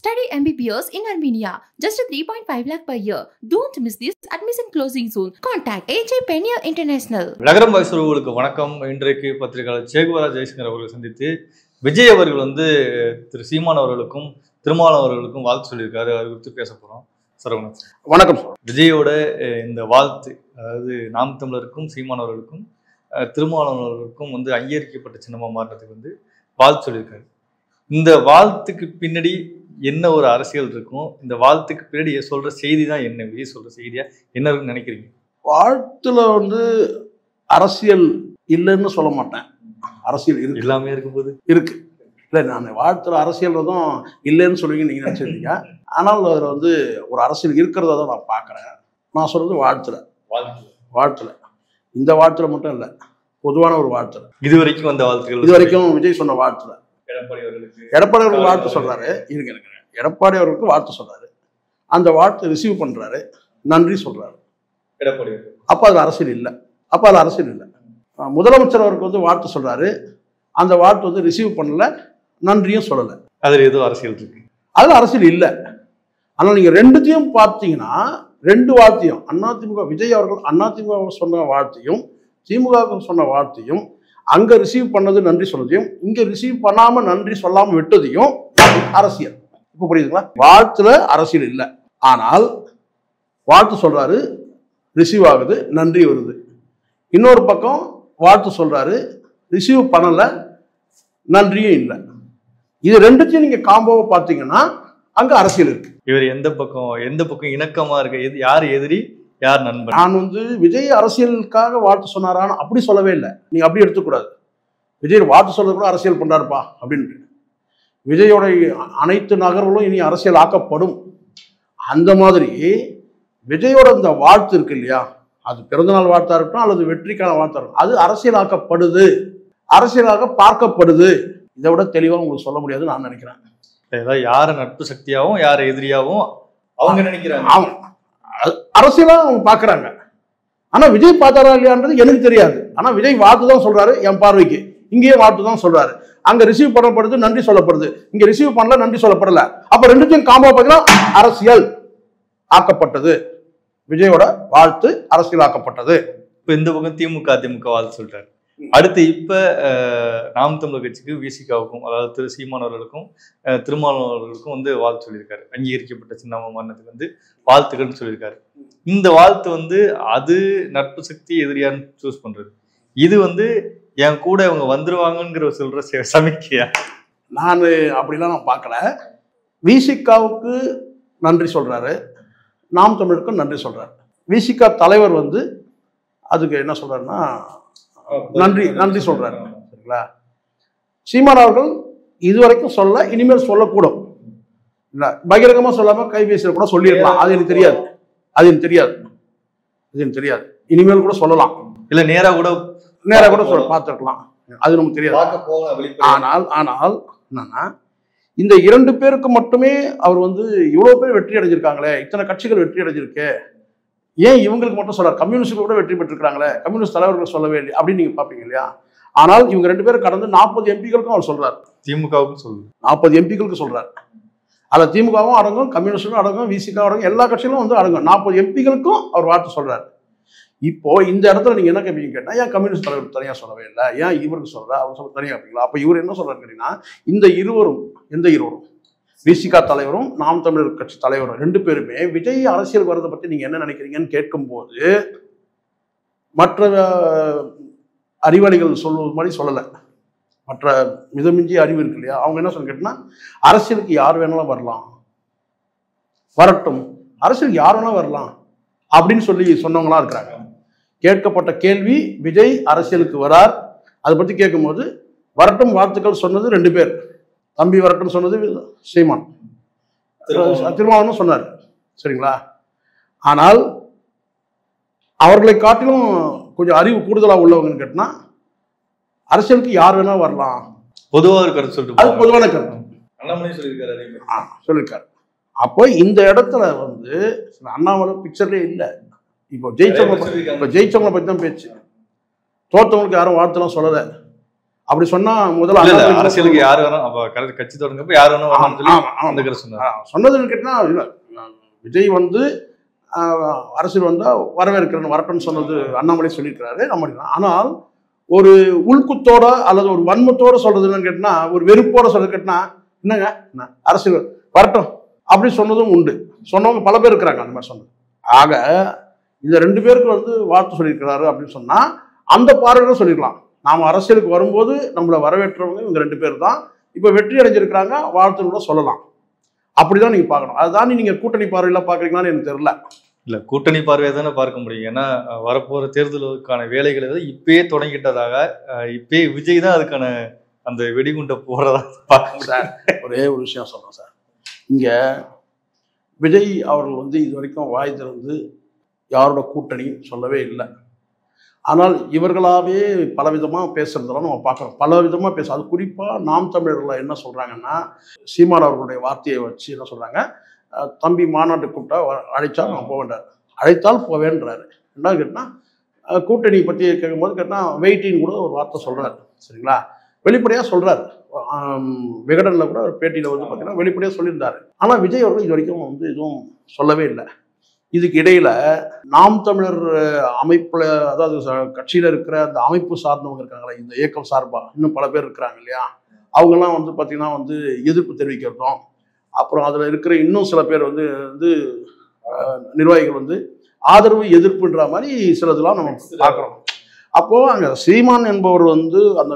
Study MBBS in Armenia. Just 3.5 lakh per year. Don't miss this admission closing soon. Contact AJ Penier International. நகரம் voice உறவுகளுக்கு வணக்கம். இன்றைக்கு பத்திரிகையாளர் Che Guevara Jaishankar அவர்களை சந்தித்து விஜய் அவர்கள் திரு சீமான் அவர்களுக்கும் திருமாவளவன் அவர்களுக்கும் வாழ்த்து சொல்லியிருக்காரு. அதை குறித்து பேச போறோம். சார் வணக்கம் சார். விஜயோட இந்த வாழ்த்து, அதாவது நாம் தமிழருக்கும் சீமான் அவர்களுக்கும் திருமாவளவன் அவர்களுக்கும் அங்கீகரிக்கப்பட்ட சின்னமா மாறினதுக்கு வாழ்த்து சொல்லியிருக்காரு. இந்த வாழ்த்துக்கு பின்னாடி என்ன ஒரு அரசியல் இருக்கும்? இந்த வாழ்த்துக்கு பின்னாடி சொல்ற செய்தி தான் என்ன? விஜய் சொல்ற செய்தியா என்ன இருக்குன்னு நினைக்கிறீங்க? வாழ்த்துல அரசியல் இல்லைன்னு சொல்ல மாட்டேன். அரசியல் இருக்கு, எல்லாமே இருக்கும்போது இருக்கு. இல்லை, நான் வாழ்த்துல அரசியல் இல்லைன்னு சொல்லுவீங்க நீங்க நினைச்சிருக்கீங்க. ஆனால் அதில் ஒரு அரசியல் இருக்கிறத தான் நான் பார்க்குறேன். நான் சொல்றது வாழ்த்துல இந்த வாழ்த்துல மட்டும் இல்லை, பொதுவான ஒரு வாழ்த்துல. இதுவரைக்கும் வந்த வாழ்த்துக்கள், இதுவரைக்கும் விஜய் சொன்ன வாழ்த்துல எடப்பாடி அவருக்கு வாழ்த்து சொல்றாரு. எடப்பாடி அவருக்கு வாழ்த்து சொல்றாரு, அந்த வாழ்த்து ரிசீவ் பண்றாரு, நன்றி சொல்றாரு. அப்ப அது அரசியல் இல்லை. முதலமைச்சர் அவருக்கு வாழ்த்து சொல்றாரு, அந்த வாழ்த்து ரிசீவ் பண்ணல, நன்றியும் சொல்லல. அதுல ஏதோ அரசியல் இருக்கு, அதுல அரசியல் இல்லை. ஆனால் நீங்க ரெண்டுத்தையும் பார்த்தீங்கன்னா, ரெண்டு வாழ்த்தையும் அதிமுக விஜய் அவர்கள் அதிமுக சொன்ன வாழ்த்தையும் திமுக சொன்ன வாழ்த்தையும், அங்க ரிசீவ் பண்ணது நன்றி சொன்னதையும் இங்க ரிசீவ் பண்ணாம நன்றி சொல்லாம விட்டதையும் அரசியல். இப்ப புரியுதுங்களா? வாழ்த்துல அரசியல் இல்லை. ஆனால் வாழ்த்து சொல்றாரு, ரிசீவ் ஆகுது, நன்றி வருது. இன்னொரு பக்கம் வாழ்த்து சொல்றாரு, ரிசீவ் பண்ணல, நன்றியும் இல்லை. இது ரெண்டுத்தையும் நீங்க காம்போவை பார்த்தீங்கன்னா அங்க அரசியல் இருக்கு. இவர் எந்த பக்கம் இணக்கமா இருக்கு? யார் எதிரி, யார் நண்பன்? நான் விஜய் அரசியலுக்காக வாழ்த்து சொன்னாரான்னு அப்படி சொல்லவே இல்லை. நீங்க அப்படி எடுத்துக்கூடாது. விஜய் வாழ்த்து சொல்றது கூட அரசியல் பண்றாருப்பா அப்படின்ட்டு. விஜயோட அனைத்து நகர்களும் இனி அரசியல் ஆக்கப்படும். அந்த மாதிரி விஜயோட இந்த வாழ்த்து இருக்கு இல்லையா, அது பிறந்தநாள் வாழ்த்தா இருக்கட்டும் அல்லது வெற்றிக்கான வாழ்த்தா இருக்கட்டும், அது அரசியலாக்கப்படுது, அரசியலாக பார்க்கப்படுது. இதை விட தெளிவா உங்களுக்கு சொல்ல முடியாதுன்னு நான் நினைக்கிறேன். ஏதாவது யார நட்பு சக்தியாகவும் யார எதிரியாகவும் அவங்க நினைக்கிறாங்க, அரசியலா அவங்க பாக்குறாங்க. ஆனா விஜய் பார்த்தாரா இல்லையான்றது எனக்கு தெரியாது. ஆனா விஜய் வாழ்த்து தான் சொல்றாரு, என் பார்வைக்கு இங்கேயே வாழ்த்து தான் சொல்றாரு. அங்க ரிசீவ் பண்ணப்படுது, நன்றி சொல்லப்படுது. இங்க ரிசீவ் பண்ணல, நன்றி சொல்லப்படல. அப்ப ரெண்டுத்தையும் காம்போ பார்த்தீங்கன்னா அரசியல் ஆக்கப்பட்டது. விஜயோட வாழ்த்து அரசியல் ஆக்கப்பட்டது. இப்ப இந்த பக்கம் திமுக வாழ்த்து சொல்றாரு. அடுத்து இப்ப நாம் தமிழர் கட்சிக்கு விசிகாவுக்கும், அதாவது திரு சீமான் அவர்களுக்கும் திருமாவளவன் அவர்களுக்கும் வாழ்த்து சொல்லியிருக்காரு. அங்கீகரிக்கப்பட்ட சின்னமா மாறினதுக்கு வாழ்த்துக்கள்னு சொல்லியிருக்காரு. இந்த வாழ்த்து அது நட்பு சக்தி எதிரியான்னு சூஸ் பண்றது, இது என் கூட இவங்க வந்துருவாங்கிற சொல்ற சமிக்கையா? நான் அப்படிலாம் நான் பார்க்கல. விசிகாவுக்கு நன்றி சொல்றாரு, நாம் தமிழருக்கும் நன்றி சொல்றாரு. விசிகா தலைவர் அதுக்கு என்ன சொல்றாருன்னா நன்றி சொல்றாரு. சரிங்களா? சீமான் அவர்கள் இதுவரைக்கும் சொல்ல, இனிமேல் சொல்லக்கூடும். இல்ல, பகிரங்கமா சொல்லாம கைபேசியில கூட சொல்லிடலாம். அது எனக்கு தெரியாது. இனிமேல் கூட சொல்லலாம், இல்ல நேரா கூட சொல்ல பார்த்துருக்கலாம். அது நமக்கு தெரியாது. ஆனால் என்னன்னா, இந்த இரண்டு பேருக்கு மட்டுமே அவர் இவ்வளவு பேர் வெற்றி அடைஞ்சிருக்காங்களே, இத்தனை கட்சிகள் வெற்றி அடைஞ்சிருக்கு, ஏன் இவங்களுக்கு மட்டும் சொல்றாரு? கம்யூனிஸ்டுகள் கூட வெற்றி பெற்றிருக்காங்களே, கம்யூனிஸ்ட் தலைவர்கள் சொல்லவே இல்லை அப்படின்னு நீங்க பாப்பீங்க இல்லையா? ஆனால் இவங்க ரெண்டு பேரும் கடந்து 40 எம்பிகளுக்கும் அவர் சொல்றாரு. திமுகவுக்கும் சொல்றாரு, 40 எம்பிகளுக்கு சொல்றாரு. அதுல திமுகவும் அடங்கும், கம்யூனிஸ்டும் அடங்கும், விசிகா அடங்கும், எல்லா கட்சிகளும் அடங்கும். 40 எம்பிகளுக்கும் அவர் வாழ்த்து சொல்றாரு. இப்போ இந்த இடத்துல நீங்க என்ன கேட்பீங்க கேட்டா, ஏன் கம்யூனிஸ்ட் தலைவர் தனியா சொல்லவே இல்லை, ஏன் இவருக்கு சொல்ற, அவர் சொல்ல தனியா கேட்பீங்களா? அப்ப இவர் என்ன சொல்றாரு கேட்டீங்கன்னா, இந்த இருவரும், எந்த இருவரும், விசிகா தலைவரும் நாம் தமிழர் கட்சி தலைவரும் ரெண்டு பேருமே விஜய் அரசியல் வரதை பத்தி நீங்க என்ன நினைக்கிறீங்கன்னு கேட்கும்போது மற்ற அறிவாளிகள் சொல்வது மாதிரி சொல்லல. மற்ற மிதமிஞ்சி அறிவு இருக்கு இல்லையா, அவங்க என்ன சொல்ல கேட்டீங்கன்னா, அரசியலுக்கு யார் வேணாலும் வரட்டும், அரசியலுக்கு யார் வேணாலும் வரலாம் அப்படின்னு சொன்னவங்களா இருக்கிறாங்க. கேட்கப்பட்ட கேள்வி, விஜய் அரசியலுக்கு வரார், அதை பத்தி கேட்கும்போது வரட்டும் வாழ்த்துக்கள் சொன்னது ரெண்டு பேர். தம்பி வரட்டும் சொன்னது சீமான், திருமாவளவன் சொன்னார். சரிங்களா? ஆனால் அவர்களை காட்டிலும் கொஞ்சம் அறிவு கூடுதலா உள்ளவங்கன்னு கேட்டா, அரசியலுக்கு யார் வேணா வரலாம், பொதுவாக கருத்து சொல்லிட்டு, அது பொதுவான கருத்து சொல்லியிருக்காரு. அப்போ இந்த இடத்துல அண்ணாமலை பிக்சர்லேயே இல்லை. இப்போ ஜெயிச்சவங்களை பத்தி தான் பேச்சு. தோற்றவங்களுக்கு யாரும் வாழ்த்துலாம் சொல்லலை. அப்படி சொன்னா முதல்ல அரசியலுக்கு யார் வேணும், அப்ப கட்சி தொடங்கப்ப யார் வேணும் சொன்னதுன்னு கேட்டா இல்ல, விஜய் வந்து அரசியல் வந்தா வரவேற்கிறேன் வரட்டும்னு சொன்னது அண்ணாமலை சொல்லியிருக்கிறாரு. ஆனால் ஒரு உள்குத்தோட அல்லது ஒரு வன்மத்தோட சொல்றதுன்னு கேட்டா, ஒரு வெறுப்போட சொல்றது கேட்டா, என்னங்க அரசியல் வரட்டும் அப்படி சொன்னதும் உண்டு. சொன்னவங்க பல பேர் இருக்கிறாங்க அந்த மாதிரி சொன்னது. ஆக இந்த 2 பேருக்கு வந்து வாழ்த்து சொல்லியிருக்கிறாரு அப்படின்னு சொன்னா அந்த பார்வையில சொல்லிக்கலாம். நாம அரசியலுக்கு வரும்போது நம்மளை வரவேற்றவங்க இவங்க 2 பேர் தான். இப்ப வெற்றி அடைஞ்சிருக்கிறாங்க, வாழ்த்துன்னு கூட சொல்லலாம். அப்படிதான் நீங்க பார்க்கணும். அதுதான் நீங்க கூட்டணி பார்வையில பாக்குறீங்களான்னு எனக்கு தெரியல. இல்ல, கூட்டணி பார்வையை தானே பார்க்க முடியும். ஏன்னா வரப்போற தேர்தலுக்கான வேலைகளை இப்பயே தொடங்கிட்டதாக இப்பயே விஜய் தான் அதுக்கான அந்த வெடிகுண்டை போறதா பார்க்க முடியும். ஒரே ஒரு விஷயம் சொல்றேன் சார், இங்க விஜய் அவர்கள் வந்து இது வரைக்கும் வாய் திறந்து யாரோட கூட்டணி சொல்லவே இல்லை. ஆனால் இவர்களாவே பலவிதமாக பேசுறதெல்லாம் நம்ம பார்க்குறோம். பலவிதமாக அது குறிப்பாக நாம் தமிழர்கள் என்ன சொல்கிறாங்கன்னா, சீமான் அவர்களுடைய வார்த்தையை வச்சு என்ன சொல்கிறாங்க, தம்பி மாநாட்டு கூப்பிட்டா அழைச்சா நான் போவேன்றார், அழைத்தால் போவேன்றாரு. என்ன கேட்டால் கூட்டணி பற்றி கேட்கும்போது கேட்டால் வெயிட்டின்னு கூட ஒரு வார்த்தை சொல்கிறாரு. சரிங்களா, வெளிப்படையாக சொல்கிறாரு. விகடனில் கூட ஒரு பேட்டியில் வந்து பார்த்தீங்கன்னா வெளிப்படையாக சொல்லியிருந்தாரு. ஆனால் விஜய் அவர்கள் இது வரைக்கும் வந்து எதுவும் சொல்லவே இல்லை. இதுக்கு இடையில நாம் தமிழர் அமைப்புல, அதாவது கட்சியில இருக்கிற அந்த அமைப்பு சார்ந்தவங்க இருக்காங்களா, இந்த இயக்கம் சார்பா இன்னும் பல பேர் இருக்கிறாங்க இல்லையா, அவங்கெல்லாம் வந்து பார்த்தீங்கன்னா வந்து எதிர்ப்பு தெரிவிக்கிறதும், அப்புறம் அதில் இருக்கிற இன்னும் சில பேர் வந்து நிர்வாகிகள் வந்து ஆதரவு எதிர்ப்புன்ற மாதிரி சிலதெல்லாம் நம்ம பார்க்குறோம். அப்போ அங்கே சீமான் என்பவர் வந்து அந்த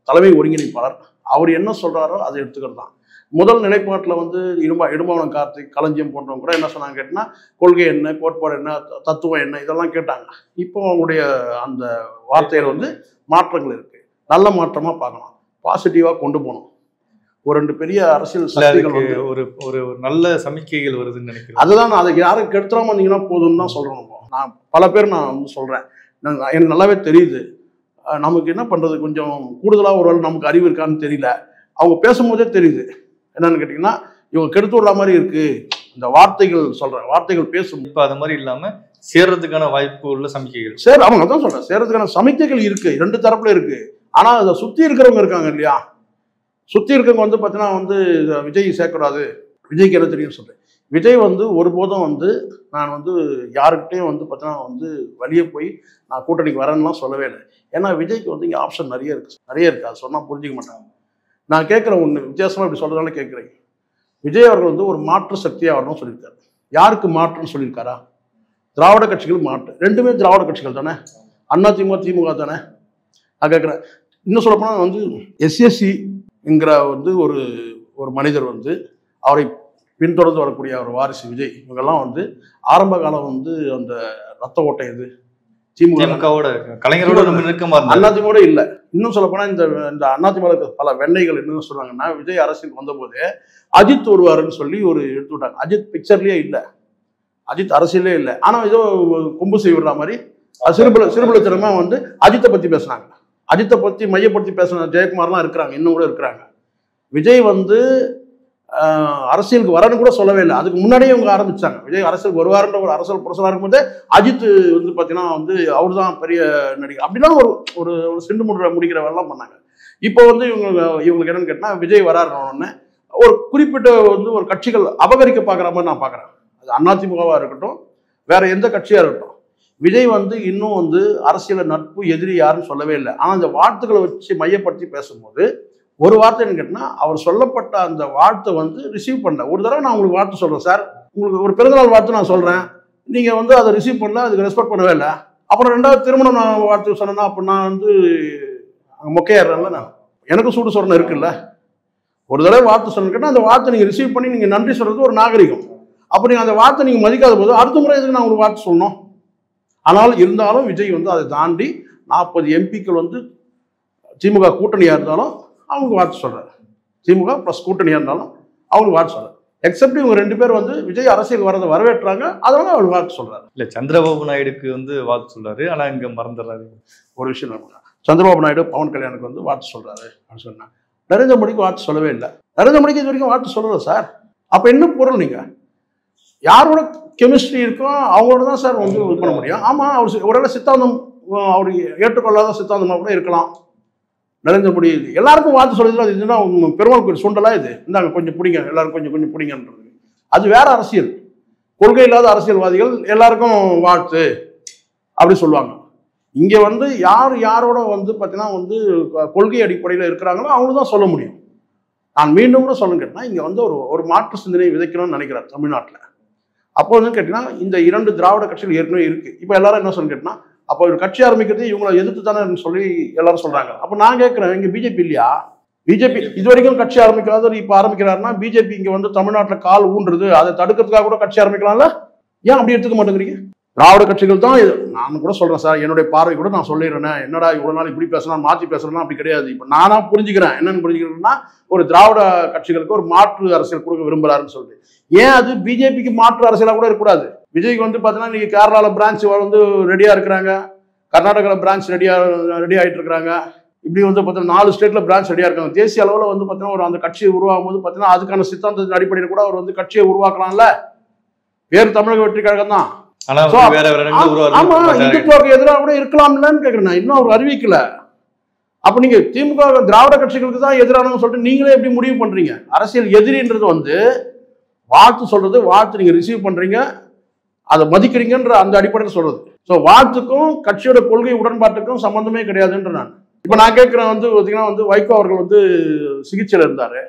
தலைமை ஒருங்கிணைப்பாளர், அவர் என்ன சொல்றாரோ அதை எடுத்துக்கிறது தான். முதல் நிலைப்பாட்டில் வந்து இடும்பாவனம் கார்த்திக், களஞ்சியம் போன்றவங்க கூட என்ன சொன்னாங்க கேட்டால், கொள்கை என்ன, கோட்பாடு என்ன, தத்துவம் என்ன, இதெல்லாம் கேட்டாங்க. இப்போ அவங்களுடைய அந்த வார்த்தையில் வந்து மாற்றங்கள் இருக்கு. நல்ல மாற்றமாக பார்க்கலாம், பாசிட்டிவாக கொண்டு போகணும். ஒரு 2 பெரிய அரசியல் சக்திகள் வந்து ஒரு நல்ல சமிக்கைகள் வருதுன்னு நினைக்கிறேன். அதுதான், அதை யாரும் கெடுத்துடாம வந்தீங்கன்னா போதும்னு தான் சொல்றேன். நான் பல பேர் நான் வந்து சொல்றேன், எனக்கு நல்லாவே தெரியுது. நமக்கு என்ன பண்றது, கொஞ்சம் கூடுதலாக ஒரு வேளை நமக்கு அறிவு இருக்கான்னு தெரியல. அவங்க பேசும்போதே தெரியுது. என்னன்னு கேட்டீங்கன்னா, இவங்க கெடுத்து விடுற மாதிரி இருக்கு. இந்த வார்த்தைகள் சொல்றேன், வார்த்தைகள் பேசும். இப்ப அது மாதிரி இல்லாம சேர்றதுக்கான வாய்ப்பு உள்ள சமிக்கைகள், அவங்க தான் சொல்றேன், சேர்றதுக்கான சமிக்கைகள் இருக்கு, 2 தரப்புல இருக்கு. ஆனா அதை சுத்தி இருக்கிறவங்க இருக்காங்க இல்லையா, சுத்தி இருக்கவங்க வந்து பார்த்தீங்கன்னா வந்து விஜய் சேர்க்கக்கூடாது, விஜய்க்கு என்ன தெரியும் சொல்றேன். விஜய் வந்து ஒருபோதும் வந்து நான் வந்து யாருக்கிட்டையும் வந்து பார்த்தீங்கன்னா வந்து வெளியே போய் நான் கூட்டணிக்கு வரேன்னுலாம் சொல்லவே இல்லை. ஏன்னா விஜய்க்கு வந்து இங்கே ஆப்ஷன் நிறைய இருக்கு. அது சொன்னால் புரிஞ்சிக்க மாட்டாங்க. நான் கேட்குற ஒன்று வித்தியாசமாக இப்படி சொல்கிறதால கேட்குறேன். விஜய் அவர்கள் வந்து ஒரு மாற்று சக்தியாக வரணும்னு சொல்லியிருக்காரு. யாருக்கு மாற்றுன்னு சொல்லியிருக்காரா? திராவிட கட்சிகள் மாற்று. 2மே திராவிட கட்சிகள் தானே, அதிமுக திமுக தானே. நான் கேட்குறேன், இன்னும் சொல்லப்போனால் வந்து எஸ்எஸ்சிங்கிற வந்து ஒரு மனிதர் வந்து அவரை பின்தொடர்ந்து வரக்கூடிய ஒரு வாரிசு விஜய், இவங்கெல்லாம் வந்து ஆரம்ப காலம் வந்து அந்த ரத்த ஓட்டை இது திமுகவோட கலைஞரோட அதிமுக இல்லை. இன்னும் சொல்ல போனா இந்த அதிமுக பல வெண்ணைகள் என்ன சொல்றாங்கன்னா, விஜய் அரசியல் வந்த போதே அஜித் வருவாருன்னு சொல்லி ஒரு எடுத்து விட்டாங்க. அஜித் பிக்சர்லயே இல்லை, அஜித் அரசியலே இல்லை. ஆனா ஏதோ கொம்பு செய்விடுற மாதிரி சிறுபலத்தனமா வந்து அஜித்தை பத்தி பேசுனாங்க. அஜித்தை பத்தி மையப்படுத்தி பேசுன ஜெயக்குமார்லாம் இருக்கிறாங்க, இன்னும் கூட இருக்கிறாங்க. விஜய் வந்து அரசியலுக்கு வரன்னு கூட சொல்லவே இல்லை. அதுக்கு முன்னாடியே இவங்க ஆரம்பிச்சாங்க. விஜய் அரசியலுக்கு வருவாருன்ற ஒரு அரசியல் புரசலாக இருக்கும்போது அஜித் வந்து பார்த்தீங்கன்னா வந்து அவர் தான் பெரிய நடிகர் அப்படிலாம் ஒரு சிண்டு முடிக்கிற வேலைலாம் பண்ணாங்க. இப்போ வந்து இவங்களுக்கு என்னன்னு கேட்டால், விஜய் வராருன்னு ஒரு குறிப்பிட்ட வந்து ஒரு கட்சிகள் அபகரிக்க பார்க்குற மாதிரி நான் பார்க்குறேன். அது அதிமுகவாக இருக்கட்டும், வேற எந்த கட்சியாக இருக்கட்டும், விஜய் வந்து இன்னும் வந்து அரசியல நட்பு எதிரி யாருன்னு சொல்லவே இல்லை. ஆனால் அந்த வாழ்த்துக்களை வச்சு மையப்படுத்தி பேசும்போது ஒரு வார்த்தை என்ன கேட்டா, அவர் சொல்லப்பட்ட அந்த வாழ்த்தை வந்து ரிசீவ் பண்ணல. ஒரு தடவை நான் உங்களுக்கு வாழ்த்து சொல்றேன் சார், உங்களுக்கு ஒரு பிறந்தநாள் வாழ்த்து நான் சொல்றேன், நீங்க வந்து அதை ரிசீவ் பண்ணல, அதுக்கு ரெஸ்பெக்ட் பண்ணவே இல்லை. அப்புறம் 2வது திருமணம் நான் வாழ்த்து சொன்னேன்னா அப்போ நான் வந்து மொக்கையாடுறேன்ல, நான் எனக்கு சூடு சொரணை இருக்குல்ல. ஒரு தடவை வாழ்த்து சொன்ன கேட்டால் அந்த வார்த்தை நீங்க ரிசீவ் பண்ணி நீங்க நன்றி சொல்றது ஒரு நாகரிகம். அப்போ நீங்க அந்த வார்த்தை நீங்க மதிக்காத போது அடுத்த முறை எதுக்கு நான் உங்களுக்கு வாழ்த்து சொல்லணும்? ஆனால் இருந்தாலும் விஜய் வந்து அதை தாண்டி 40 எம்பிக்கள் வந்து திமுக கூட்டணியா இருந்தாலும் அவங்க வாழ்த்து சொல்றாரு, திமுக பிளஸ் கூட்டணியா இருந்தாலும் அவங்களுக்கு வாழ்த்து சொல்றாரு. எக்ஸப்ட் இவங்க 2 பேர் வந்து விஜய் அரசியல் வரதை வரவேற்றாங்க, அதனால அவர் வாழ்த்து சொல்றாரு. இல்ல, சந்திரபாபு நாயுடுக்கு வந்து வாழ்த்து சொல்றாரு, ஆனா இங்க மறந்துடுறாரு. ஒரு விஷயம், சந்திரபாபு நாயுடு பவன் கல்யாணுக்கு வந்து வாழ்த்து சொல்றாரு அப்படின்னு சொன்னா, நரேந்திர மோடிக்கு வாழ்த்து சொல்லவே இல்லை. நரேந்திர மோடிக்கு இது வரைக்கும் வாழ்த்து சொல்லல சார். அப்ப என்ன பொருள்? நீங்க யாரோட கெமிஸ்ட்ரி இருக்கோ அவங்களோட தான் சார் வந்து இது பண்ண முடியும். ஆமா, அவர் ஒருவேளை சித்தாந்தம் அவர் ஏற்றுக்கொள்ளாத சித்தாந்தமாக கூட இருக்கலாம். நரேந்திர மோடி எல்லாருக்கும் வாழ்த்து சொல்றது அது இதுதான் பெருமாள் கோயில் சுண்டலா இது இந்தாங்க கொஞ்சம் பிடிங்க எல்லாரும் கொஞ்சம் கொஞ்சம் பிடிங்கன்றது. அது வேற அரசியல். கொள்கை இல்லாத அரசியல்வாதிகள் எல்லாருக்கும் வாழ்த்து அப்படி சொல்லுவாங்க. இங்க வந்து யார் யாரோட வந்து பார்த்தீங்கன்னா வந்து கொள்கை அடிப்படையில் இருக்கிறாங்களோ அவங்களுக்கு தான் சொல்ல முடியும். நான் மீண்டும் கூட சொல்ல கேட்டேன்னா இங்க வந்து ஒரு மாற்று சிந்தனை விதைக்கணும்னு நினைக்கிறேன் தமிழ்நாட்டில். அப்போ வந்து கேட்டீங்கன்னா இந்த 2 திராவிட கட்சிகள் ஏற்கனவே இருக்கு. இப்போ எல்லாரும் என்ன சொல்ல கேட்டீங்கன்னா அப்போ ஒரு கட்சி ஆரம்பிக்கிறது இவங்களை எதிர்த்து தானே சொல்லி எல்லாரும் சொல்றாங்க. அப்போ நான் கேட்கிறேன், இங்க பிஜேபி இல்லையா? பிஜேபி இது வரைக்கும் கட்சி ஆரம்பிக்காதவர் இப்போ ஆரம்பிக்கிறாருன்னா பிஜேபி இங்க வந்து தமிழ்நாட்டில் கால் ஊன்றுது, அதை தடுக்கிறதுக்காக கூட கட்சி ஆரம்பிக்கலாம்ல? ஏன் அப்படி எடுத்துக்க மாட்டேங்கிறீங்க? திராவிட கட்சிகள் தான் நான் கூட சொல்றேன் சார், என்னுடைய பார்வை கூட நான் சொல்லிடுறேன். என்னடா இவ்வளவு நாள் இப்படி பேசலாம் மாற்றி பேசுறேன்னா அப்படி கிடையாது. இப்போ நானா புரிஞ்சுக்கிறேன், என்னன்னு புரிஞ்சுக்கிறேன்னா ஒரு திராவிட கட்சிகளுக்கு ஒரு மாற்று அரசியல் கொடுக்க விரும்புறாருன்னு சொல்லிட்டு. ஏன் அது பிஜேபிக்கு மாற்று அரசியலா கூட இருக்கக்கூடாது? விஜய்க்கு வந்து பார்த்தீங்கன்னா நீங்க கேரளால பிரான்ச் வந்து ரெடியா இருக்கிறாங்க, கர்நாடகாவில் பிரான்ச் ரெடி ஆகிட்டு இருக்கிறாங்க. இப்படி வந்து பார்த்தீங்கன்னா 4 ஸ்டேட்ல பிரான்ச் ரெடியா இருக்காங்க. தேசிய அளவில் வந்து பார்த்தீங்கன்னா ஒரு அந்த கட்சியை உருவாகும் போது பார்த்தீங்கன்னா அதுக்கான சித்தாந்தத்தின் அடிப்படையில் கூட அவர் வந்து கட்சியை உருவாக்கலாம்ல. வேறு தமிழக வெற்றி கழகம் தான். ஆமா, இந்துத்துவக்கு எதிராக கூட இருக்கலாம்லன்னு கேட்கிறேன். இன்னும் அவர் அறிவிக்கல. அப்ப நீங்க திமுக திராவிட கட்சிகளுக்கு தான் எதிரானு சொல்லிட்டு நீங்களே எப்படி முடிவு பண்றீங்க? அரசியல் எதிரின்றது வந்து வாழ்த்து சொல்றது, வாழ்த்து நீங்க ரிசீவ் பண்றீங்க, அதை மதிக்கிறீங்கன்ற அந்த அடிப்படையில் சொல்றது. ஸோ வாழ்த்துக்கும் கட்சியோட கொள்கை உடன்பாட்டுக்கும் சம்பந்தமே கிடையாதுன்ற நான். இப்போ நான் கேட்கிறேன் வந்து பார்த்தீங்கன்னா வந்து வைகோ அவர்கள் வந்து சிகிச்சையில் இருந்தாரு,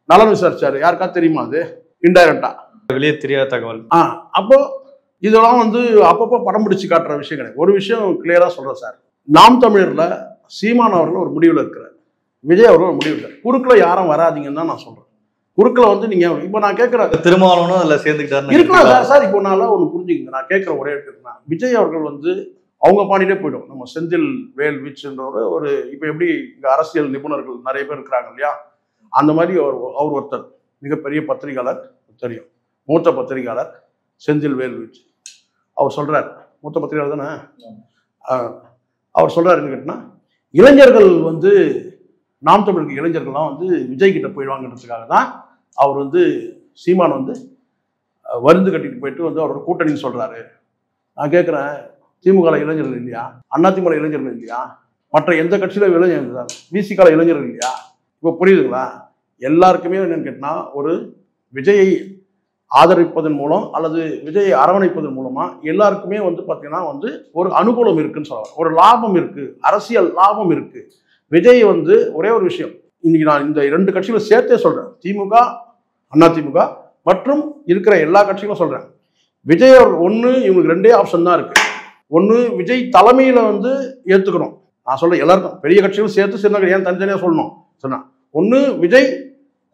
நலன் விசாரிச்சாரு, யாருக்கா தெரியுமா? அது இன்டைரக்டா வெளியே தெரியாத தகவல். அப்போ இதெல்லாம் வந்து அப்பப்போ படம் பிடிச்சு காட்டுற விஷயம் கிடையாது. ஒரு விஷயம் கிளியரா சொல்றேன் சார், நாம் தமிழர்ல சீமான் அவர்கள் ஒரு முடிவில் இருக்கிறார், விஜய் அவர்கள் ஒரு முடிவில். குறுக்குல யாரும் வராதிங்கன்னு தான் நான் சொல்றேன். குறுக்குல வந்து நீங்க இப்போ நான் கேட்கிறேன் திருமாவளவனும் அதில் சேர்ந்துக்கிட்டாரு இருக்கலாம் சார். இப்போ நான் ஒன்று புரிஞ்சுக்கங்க, நான் கேட்கிற ஒரே இருக்குன்னா விஜய் அவர்கள் வந்து அவங்க பாணியிலே போயிடும். நம்ம செந்தில் வேல் வீச்சுன்ற ஒரு இப்போ எப்படி இங்க அரசியல் நிபுணர்கள் நிறைய பேர் இருக்கிறாங்க இல்லையா, அந்த மாதிரி அவர் ஒருத்தர் மிகப்பெரிய பத்திரிகையாளர், தெரியும், மூத்த பத்திரிகையாளர் செந்தில் வேல் வீச்சு. அவர் சொல்றாரு, மூத்த பத்திரிகையாளர் தானே, அவர் சொல்றாருன்னு கேட்டீங்கன்னா இளைஞர்கள் வந்து நாம் தமிழுக்கு இளைஞர்கள்லாம் வந்து விஜய் கிட்ட போயிடுவாங்கன்றதுக்காக தான் அவர் வந்து சீமான் வந்து வருந்து கட்டிட்டு போயிட்டு வந்து அவரோட கூட்டணின்னு சொல்றாரு. நான் கேட்குறேன், திமுக இளைஞர்கள் இல்லையா? அதிமுக இளைஞர்கள் இல்லையா? மற்ற எந்த கட்சியில இளைஞர்கள், விசிக இளைஞர்கள் இல்லையா? இப்போ புரியுதுங்களா? எல்லாருக்குமே என்னன்னு கேட்டினா ஒரு விஜயை ஆதரிப்பதன் மூலம் அல்லது விஜயை அரவணைப்பதன் மூலமா எல்லாருக்குமே வந்து பார்த்தீங்கன்னா வந்து ஒரு அனுகூலம் இருக்குன்னு சொல்லலாம், ஒரு லாபம் இருக்கு, அரசியல் லாபம் இருக்கு. விஜய் வந்து ஒரே ஒரு விஷயம், இன்னைக்கு நான் இந்த 2 கட்சிகளும் சேர்த்தே சொல்றேன், திமுக அதிமுக மற்றும் இருக்கிற எல்லா கட்சிகளும் சொல்றேன், விஜய் ஒன்று இவங்களுக்கு 2 ஆப்ஷன் தான் இருக்கு. ஒன்று விஜய் தலைமையில வந்து ஏத்துக்கணும். நான் சொல்றேன் எல்லாருக்கும் பெரிய கட்சிகளும் சேர்த்து சொன்னாங்க, ஏன் தனித்தனியாக சொல்லணும் சொன்னா, ஒன்று விஜய்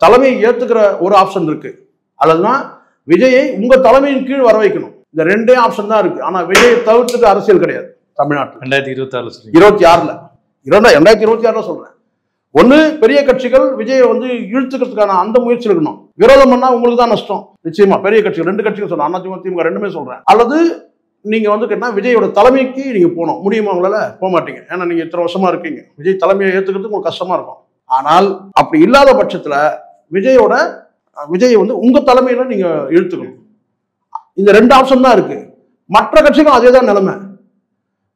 தலைமையை ஏத்துக்கிற ஒரு ஆப்ஷன் இருக்கு, அல்லதுனா விஜயை உங்க தலைமையின் கீழ் வர வைக்கணும். இந்த 2 ஆப்ஷன் தான் இருக்கு. ஆனா விஜயை தவிர்த்துட்டு அரசியல் கிடையாது தமிழ்நாட்டில். 2026 சொல்றேன். ஒண்ணு பெரிய கட்சிகள் விஜயை வந்து இழுத்துக்கிறதுக்கான அந்த முயற்சி இருக்கணும். விரோதம் பண்ணா உங்களுக்கு தான் நஷ்டம். நிச்சயமா பெரிய கட்சிகள் 2 கட்சிகள் சொல்றேன், அதிமுக திமுக ரெண்டுமே சொல்றேன். அல்லது நீங்க வந்து கேட்டா விஜயோட தலைமைக்கு நீங்க போகணும். முடியுமா உங்களால? போக மாட்டீங்க. ஏன்னா நீங்க இத்தனை வருஷமா இருக்கீங்க. விஜய் தலைமையை ஏத்துக்கிறதுக்கு உங்களுக்கு கஷ்டமா இருக்கும். ஆனால் அப்படி இல்லாத பட்சத்துல விஜயை வந்து உங்க தலைமையில நீங்க இழுத்துக்கணும். இந்த 2 ஆப்ஷன் தான் இருக்கு. மற்ற கட்சிகளும் அதே தான் நிலைமை.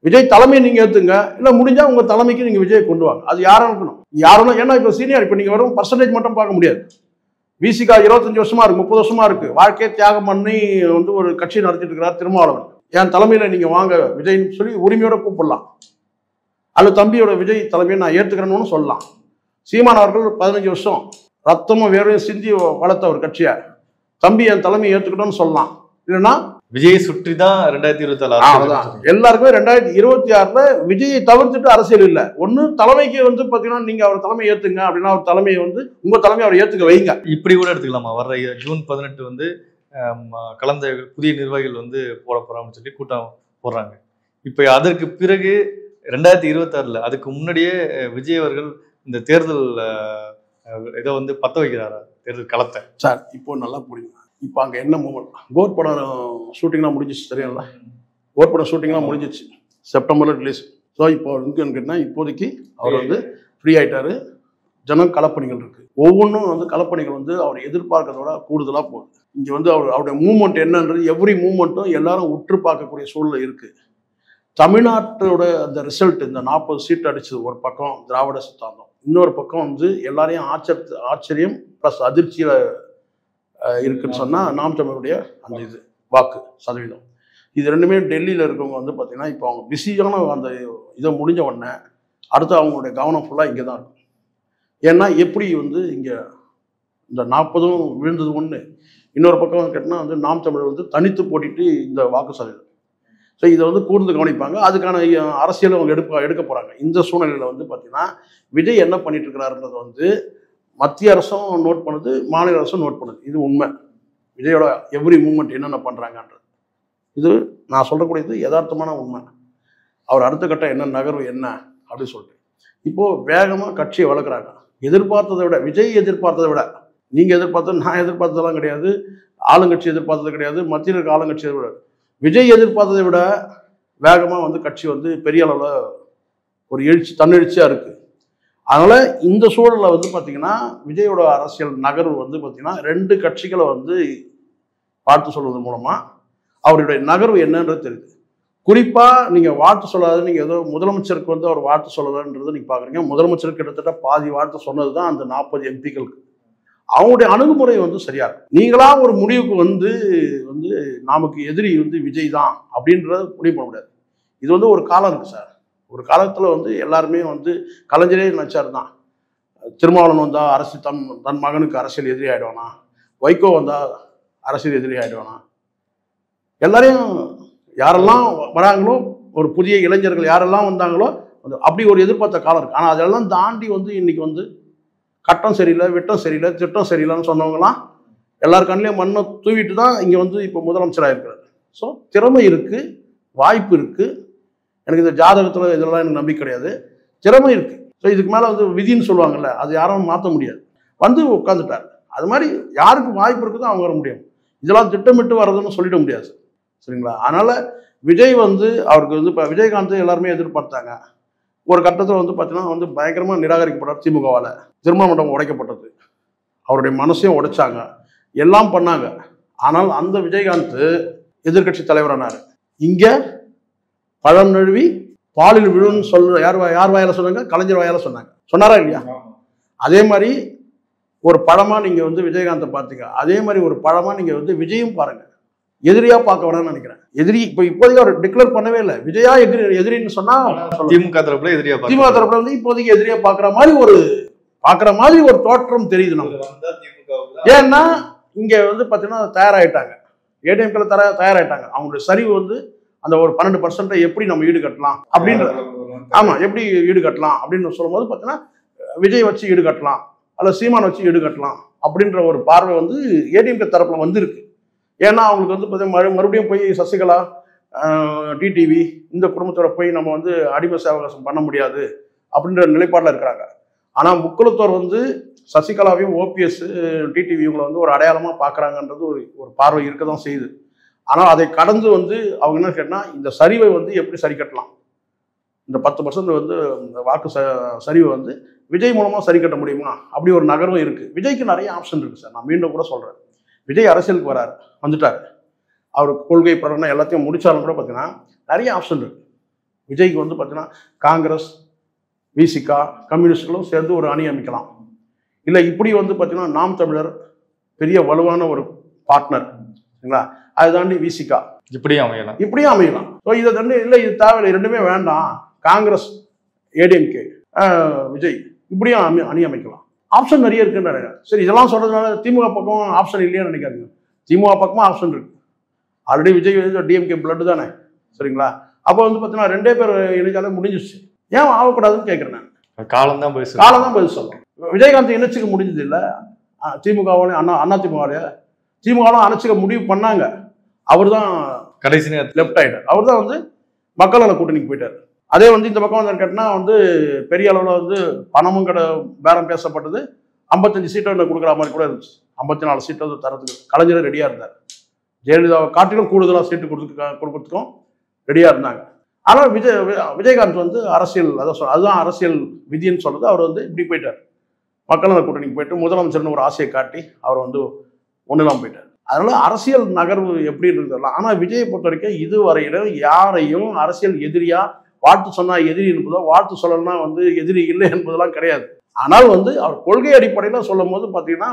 விஜய் தலைமையை நீங்க ஏத்துங்க, இல்ல முடிஞ்சா உங்க தலைமைக்கு நீங்க விஜய் கொண்டு வாங்க. அது யாரும் இருக்கணும், யாரும். ஏன்னா இப்ப சீனியர், இப்ப நீங்க வெறும் பர்சன்டேஜ் மட்டும் பார்க்க முடியாது. விசிகா 25 வருஷமா இருக்கு, 30 வருஷமா இருக்கு, வாழ்க்கையை தியாகம் பண்ணி வந்து ஒரு கட்சி நடத்திட்டு இருக்கிறார் திருமாவளவன். என் தலைமையில நீங்க வாங்க விஜய்னு சொல்லி உரிமையோட கூப்பிடலாம். அல்லது தம்பியோட விஜய் தலைமையை நான் ஏத்துக்கிறேன்னு சொல்லலாம். சீமான் அவர்கள் 15 வருஷம் ரத்தமும் வேறையும் சிந்தி வளர்த்த ஒரு கட்சியா, தம்பி என் தலைமையை ஏத்துக்கிட்டோன்னு சொல்லலாம். இல்லைன்னா விஜயை சுற்றி தான் 2024 எல்லாருக்குமே 2026 விஜயை தவிர்த்துட்டு அரசியல் இல்லை. ஒண்ணு தலைமைக்கு வந்து பாத்தீங்கன்னா நீங்க அவர் தலைமை ஏத்துங்க அப்படின்னா அவர் தலைமையை வந்து உங்க தலைமை அவர் ஏத்துக்க வைங்க. இப்படி கூட எடுத்துக்கலாமா? வர்ற ஜூன் 18 வந்து கலந்த புதிய நிர்வாகிகள் வந்து போட போறாங்கன்னு சொல்லி கூட்டம் போடுறாங்க. இப்ப அதற்கு பிறகு 2026 அதுக்கு முன்னாடியே விஜய் அவர்கள் இந்த தேர்தல் இதை வந்து பத்த வைக்கிறாரா, தேர்தல் களத்தை? சார் இப்போ நல்லா புரியுங்க. இப்போ அங்கே என்ன மூமெண்ட், கோட் படம் ஷூட்டிங்லாம் முடிஞ்சிச்சு, சரிங்களா? கோட் படம் ஷூட்டிங்லாம் முடிஞ்சிச்சு, செப்டம்பர்ல ரிலீஸ். ஸோ இப்போ இருக்குன்னு கேட்டால் இப்போதைக்கு அவர் வந்து ஃப்ரீ ஆகிட்டாரு. ஜனம் களப்பணிகள் இருக்கு, ஒவ்வொன்றும் வந்து களப்பணிகள் வந்து அவர் எதிர்பார்க்கறதோட கூடுதலாக போகுது. இங்கே வந்து அவருடைய மூவ்மெண்ட் என்னன்றது எவ்ரி மூவ்மெண்ட்டும் எல்லாரும் உற்று பார்க்கக்கூடிய சூழ்நிலை இருக்கு. தமிழ்நாட்டோட அந்த ரிசல்ட் இந்த 40 சீட் அடிச்சது ஒரு பக்கம் திராவிட சித்தாந்தம், இன்னொரு பக்கம் வந்து எல்லாரையும் ஆச்சரியம் ப்ளஸ் அதிர்ச்சியில் இருக்குன்னு சொன்னால் நாம் தமிழுடைய அந்த இது வாக்கு சதவீதம். இது ரெண்டுமே டெல்லியில் இருக்கவங்க வந்து பார்த்தீங்கன்னா இப்போ அவங்க பிஸியான அந்த இதை முடிஞ்ச உடனே அடுத்து அவங்களுடைய கவனம் ஃபுல்லாக இங்கே தான் இருக்கும். ஏன்னா எப்படி வந்து இங்கே இந்த 40 விழுந்தது ஒன்று, இன்னொரு பக்கம் கேட்டால் வந்து நாம் தமிழ் வந்து தனித்து போட்டிட்டு இந்த வாக்கு சதவீதம். ஸோ இதை வந்து கூர்ந்து கவனிப்பாங்க, அதுக்கான அரசியல் அவங்க எடுக்க போகிறாங்க. இந்த சூழ்நிலையில் வந்து பார்த்தீங்கன்னா விஜய் என்ன பண்ணிட்டு இருக்கிறாருன்றது வந்து மத்திய அரசும் நோட் பண்ணுது, மாநில அரசும் நோட் பண்ணுது. இது உண்மை. விஜயோட எவ்ரி மூமெண்ட் என்னென்ன பண்ணுறாங்கன்றது இது நான் சொல்லக்கூடியது யதார்த்தமான உண்மை. அவர் அடுத்த கட்டம் என்ன நகர்வு என்ன அப்படின்னு சொல்லிட்டு இப்போது வேகமாக கட்சியை வளர்க்குறாங்க. எதிர்பார்த்ததை விட, விஜய் எதிர்பார்த்ததை விட, நீங்கள் எதிர்பார்த்தது நான் எதிர்பார்த்ததெல்லாம் கிடையாது, ஆளுங்கட்சி எதிர்பார்த்தது கிடையாது, மத்தியில் இருக்க ஆளுங்கட்சியை விட விஜய் எதிர்பார்த்ததை விட வேகமாக வந்து கட்சி வந்து பெரிய அளவில் ஒரு தன்னெழுச்சியாக இருக்குது. அதனால் இந்த சூழலில் வந்து பார்த்திங்கன்னா விஜயோட அரசியல் நகர்வு வந்து பார்த்திங்கன்னா 2 கட்சிகளை வந்து வாழ்த்து சொல்வதன் மூலமாக அவருடைய நகர்வு என்னன்றது தெரியுது. குறிப்பாக நீங்கள் வாழ்த்து சொல்லாத, நீங்கள் ஏதோ முதலமைச்சருக்கு வந்து அவர் வாழ்த்து சொல்லலன்றது நீங்கள் பார்க்குறீங்க. முதலமைச்சருக்கு கிட்டத்தட்ட பாதி வாழ்த்து சொன்னது தான் அந்த 40 எம்பிக்களுக்கு. அவங்களுடைய அணுகுமுறை வந்து சரியா இருக்கும். நீங்களா ஒரு முடிவுக்கு வந்து நமக்கு எதிரி வந்து விஜய் தான் அப்படின்றத முடிவு பண்ண முடியாது. இது வந்து ஒரு காலம் இருக்குது சார். ஒரு காலத்தில் வந்து எல்லாருமே வந்து கலைஞரே நினைச்சார் தான், திருமாவளவன் வந்தால் தன் மகனுக்கு அரசியல் எதிரி ஆகிடுவானா, வைகோ வந்தால் அரசியல் எதிரி ஆகிடுவானா, எல்லாரையும் யாரெல்லாம் வராங்களோ, ஒரு புதிய இளைஞர்கள் யாரெல்லாம் வந்தாங்களோ அப்படி ஒரு எதிர்பார்த்த காலம் இருக்குது. ஆனால் அதெல்லாம் தாண்டி வந்து இன்னைக்கு வந்து கட்டம் சரியில்லை, விட்டம் சரியில்லை, திட்டம் சரியில்லைன்னு சொன்னவங்களாம் எல்லார் கண்ணிலையும் மண்ணை தூவிட்டு தான் இங்கே வந்து இப்போ முதலமைச்சராக இருக்கிறார். ஸோ திறமை இருக்குது, வாய்ப்பு இருக்குது. எனக்கு இந்த ஜாதகத்தில் இதெல்லாம் எனக்கு நம்பிக்கை கிடையாது, திறமை இருக்குது. ஸோ இதுக்கு மேலே வந்து விதின்னு சொல்லுவாங்கல்ல, அது யாரும் மாற்ற முடியாது. வந்து உட்காந்துட்டார். அது மாதிரி யாருக்கு வாய்ப்பு இருக்குதோ அவங்க வர முடியும். இதெல்லாம் திட்டமிட்டு வர்றதுன்னு சொல்லிட முடியாது, சரிங்களா? அதனால் விஜய் வந்து அவருக்கு வந்து இப்போ விஜயகாந்த் எல்லாருமே எதிர்பார்த்தாங்க. ஒரு கட்டத்தில் வந்து பார்த்தீங்கன்னா வந்து பயங்கரமாக நிராகரிக்கப்பட்டார் திமுகவால். திருமண மண்டபம் உடைக்கப்பட்டது, அவருடைய மனசையும் உடைச்சாங்க, எல்லாம் பண்ணாங்க. ஆனால் அந்த விஜயகாந்த் எதிர்கட்சி தலைவரானார். இங்கே பழம் நழுவி பாலில் விழுன்னு சொல்ல யார் வாயால் சொன்னாங்க? கலைஞர் வாயால் சொன்னாங்க. சொன்னாரா இல்லையா? அதே மாதிரி ஒரு பழமாக நீங்கள் வந்து விஜயகாந்தை பார்த்தீங்க, அதே மாதிரி ஒரு பழமாக நீங்கள் வந்து விஜயும் பாருங்கள். எதிரியாக பார்க்க வேணாம்னு நினைக்கிறேன். எதிரி இப்போதைக்கு அவர் டிக்ளேர் பண்ணவே இல்லை. விஜயா எதிரின்னு சொன்னால் திமுக தரப்புல எதிரியா, திமுக தரப்புல வந்து இப்போதைக்கு எதிரியாக பார்க்குற மாதிரி ஒரு தோற்றம் தெரியுது நமக்கு. ஏன்னா இங்கே வந்து பார்த்தீங்கன்னா தயாராகிட்டாங்க, ஏடிஎம்கே தயாராகிட்டாங்க. அவங்களுடைய சரிவு வந்து அந்த ஒரு 12% எப்படி நம்ம ஈடுகட்டலாம் அப்படின்ற, ஆமாம் எப்படி ஈடுகட்டலாம் அப்படின்னு சொல்லும்போது பார்த்தீங்கன்னா விஜய் வச்சு ஈடுகட்டலாம், அல்ல சீமான் வச்சு ஈடுகட்டலாம் அப்படின்ற ஒரு பார்வை வந்து ஏடிஎம்கே தரப்பில் வந்துருக்கு. ஏன்னா அவங்களுக்கு வந்து பார்த்தீங்கன்னா மறுபடியும் போய் சசிகலா, டிடிவி இந்த குடும்பத்தோட போய் நம்ம வந்து அடிமை சேவகாசம் பண்ண முடியாது அப்படின்ற நிலைப்பாடில் இருக்கிறாங்க. ஆனால் முக்குளத்தோர் வந்து சசிகலாவையும் ஓபிஎஸ் டிடிவி இவங்களை வந்து ஒரு அடையாளமாக பார்க்குறாங்கன்றது ஒரு பார்வை இருக்க தான் செய்யுது. ஆனால் அதை கடந்து வந்து அவங்க என்ன கேட்டால் இந்த சரிவை வந்து எப்படி சரி கட்டலாம், இந்த 10% வந்து இந்த வாக்கு சரிவை வந்து விஜய் மூலமாக சரி கட்ட முடியுமா, அப்படி ஒரு நகர்வும் இருக்குது. விஜய்க்கு நிறைய ஆப்ஷன் இருக்குது சார். நான் மீண்டும் கூட சொல்கிறேன், விஜய் அரசியலுக்கு வந்துட்டார், அவர் கொள்கை பிரகடனம் எல்லாத்தையும் முடித்தாலும் கூட பார்த்தீங்கன்னா நிறைய ஆப்ஷன் இருக்குது. விஜய்க்கு வந்து பார்த்தீங்கன்னா காங்கிரஸ், விசிகா, கம்யூனிஸ்டுகளும் சேர்ந்து ஒரு அணி அமைக்கலாம். இல்லை இப்படி வந்து பார்த்தீங்கன்னா நாம் தமிழர் பெரிய வலுவான ஒரு பார்ட்னர், சரிங்களா? அதை தாண்டி விசிகா இப்படியும் அமையலாம். ஸோ இதை தாண்டி இல்லை இது தேவையில்லை, ரெண்டுமே வேண்டாம், காங்கிரஸ், ஏடிஎம்கே, விஜய் இப்படியும் அணி அமைக்கலாம். ஆப்ஷன் நிறைய இருக்குன்னு நினைக்கிறேன். சரி, இதெல்லாம் சொல்றதுனால திமுக பக்கம் ஆப்ஷன் இல்லையான்னு நினைக்காதீங்க. திமுக பக்கமும் ஆப்ஷன் இருக்கு. ஆல்ரெடி விஜய் டிஎம்கே பிளட் தானே, சரிங்களா? அப்போ வந்து பார்த்தீங்கன்னா 2 பேர் இணைச்சாலே முடிஞ்சிச்சு. ஏன் ஆகக்கூடாதுன்னு கேட்குறேன் நான். காலம் தான் பதில் சொல்லணும். விஜயகாந்த் இணைச்சிக்க முடிஞ்சது இல்லை, திமுகவாலையும் திமுகவாலும் அணைச்சிக்க முடிவு பண்ணாங்க. அவர் தான் கடைசி லெஃப்ட் ஆயிட்டார். அவர் தான் வந்து மக்கள் நல கூட்டணிக்கு போயிட்டார். அதே வந்து இந்த பக்கம் வந்து கேட்டால் வந்து பெரிய அளவில் வந்து பணமும் பேரம் பேசப்பட்டது. 55 சீட்டை கொடுக்குற மாதிரி கூட இருந்துச்சு. 54 சீட்டை தரத்துக்கு கலைஞர் ரெடியாக இருந்தார். ஜெயலலிதாவை காட்டிலும் கூடுதலாக சீட்டு கொடுக்கறதுக்கும் ரெடியாக இருந்தாங்க. ஆனால் விஜயகாந்த் வந்து அரசியல் அதுதான் அரசியல் விதின்னு சொல்றது. அவர் வந்து இப்படி போயிட்டார், மக்கள் நல கூட்டணிக்கு போயிட்டு முதலமைச்சர்னு ஒரு ஆசையை காட்டி அவர் வந்து ஒன்றுலாம் போயிட்டார். அதனால அரசியல் நகர்வு எப்படி இருந்ததெல்லாம். ஆனால் விஜயை பொறுத்த வரைக்கும் இதுவரையிலும் யாரையும் அரசியல் எதிரியா வாழ்த்து சொன்னா எதிரி என்பதோ வாழ்த்து சொல்லணும்னா எதிரி இல்லை என்பதெல்லாம் கிடையாது. ஆனால் அவர் கொள்கை அடிப்படையில் சொல்லும் போது பார்த்தீங்கன்னா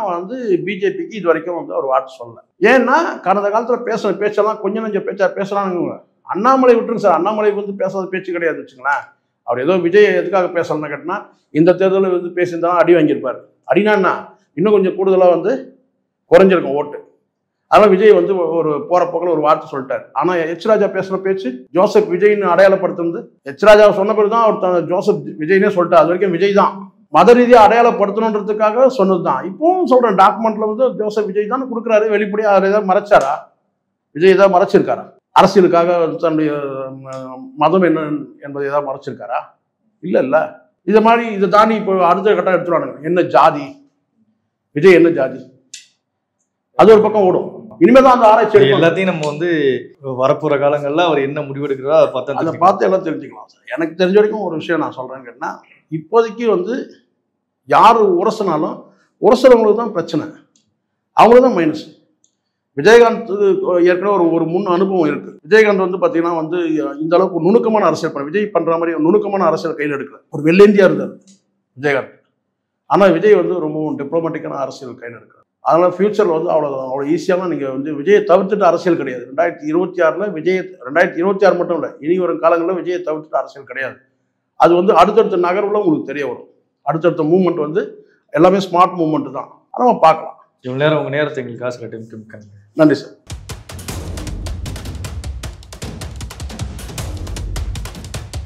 பிஜேபிக்கு இது வரைக்கும் அவர் வாழ்த்து சொல்லலை. ஏன்னா கடந்த காலத்தில் பேசுகிற பேச்செல்லாம் கொஞ்சம் நஞ்சம் பேச்சா பேசுகிறாங்க. அண்ணாமலை விட்டுருங்க சார், அண்ணாமலை பேசாத பேச்சு கிடையாது வச்சுங்களேன். அவர் ஏதோ விஜய் எதுக்காக பேசலன்னு கேட்டால் இந்த தேர்தலில் பேசியிருந்தாலும் அடி வாங்கியிருப்பார். அடினா இன்னும் கொஞ்சம் கூடுதலாக குறைஞ்சிருக்கும் ஓட்டு. அதனால் விஜய் ஒரு போகிற போக்கில் ஒரு வார்த்தை சொல்லிட்டார். ஆனால் எச் ராஜா பேசுகிற பேச்சு ஜோசப் விஜய்னு அடையாளப்படுத்துறது எச் ராஜா சொன்ன பிறகு தான் அவர் ஜோசப் விஜய்னே சொல்லிட்டார். அது வரைக்கும் விஜய் தான் மத ரீதியாக அடையாளப்படுத்தணுன்றதுக்காக சொன்னது தான். இப்பவும் சொல்கிறேன், டாக்குமெண்ட்ல ஜோசப் விஜய் தான் கொடுக்குறாரு. வெளிப்படையாக அவர் ஏதாவது மறைச்சாரா? விஜய் ஏதாவது மறைச்சிருக்காரா? அரசியலுக்காக தன்னுடைய மதம் என்ன என்பதை ஏதாவது மறைச்சிருக்காரா? இல்லை. இதை மாதிரி இதை தாண்டி இப்போ அடுத்த கட்டம் எடுத்துருவானுங்க. என்ன ஜாதி, விஜய் என்ன ஜாதி, அது ஒரு பக்கம் ஓடும். இனிமேல் தான் அந்த ஆராய்ச்சி எல்லாத்தையும் நம்ம வரப்போற காலங்கள்ல அவர் என்ன முடிவெடுக்கிறதோ அதை பார்த்து எல்லாம் தெரிஞ்சுக்கலாம் சார். எனக்கு தெரிஞ்ச வரைக்கும் ஒரு விஷயம் நான் சொல்றேன்னு கேட்டா, இப்போதைக்கு யார் உரசினாலும் உரசுறவங்களுக்கு தான் பிரச்சனை, அவங்களுக்கு தான் மைனஸ். விஜயகாந்த் ஏற்கனவே ஒரு முன் அனுபவம் இருக்கு. விஜயகாந்த் பார்த்தீங்கன்னா இந்த அளவுக்கு நுணுக்கமான அரசியல் பண்ண விஜய் பண்ற மாதிரி நுணுக்கமான அரசியல் கையில் எடுக்கல. ஒரு வெள்ளேந்தியா இருந்தார் விஜயகாந்த். ஆனால் விஜய் ரொம்பவும் டிப்ளமேட்டிக்கான அரசியல் கையில் எடுக்கிறார். அதனால் ஃபியூச்சரில் அவ்வளோ ஈஸியாக நீங்கள் விஜயை தவிர்த்துட்டு அரசியல் கிடையாது. 2026 விஜய் 2026 மட்டும் இல்லை, இனி வரும் காலங்களில் விஜயை தவிர்த்துட்டு அரசியல் கிடையாது. அது அடுத்தடுத்த நகர்வுல உங்களுக்கு தெரிய வரும். அடுத்தடுத்த மூவ்மெண்ட் எல்லாமே ஸ்மார்ட் மூவ்மெண்ட் தான். நம்ம பார்க்கலாம். இவ்வளோ நேரம் உங்கள் நேரத்தை எங்களுக்கு காசு கட்டி. நன்றி சார்.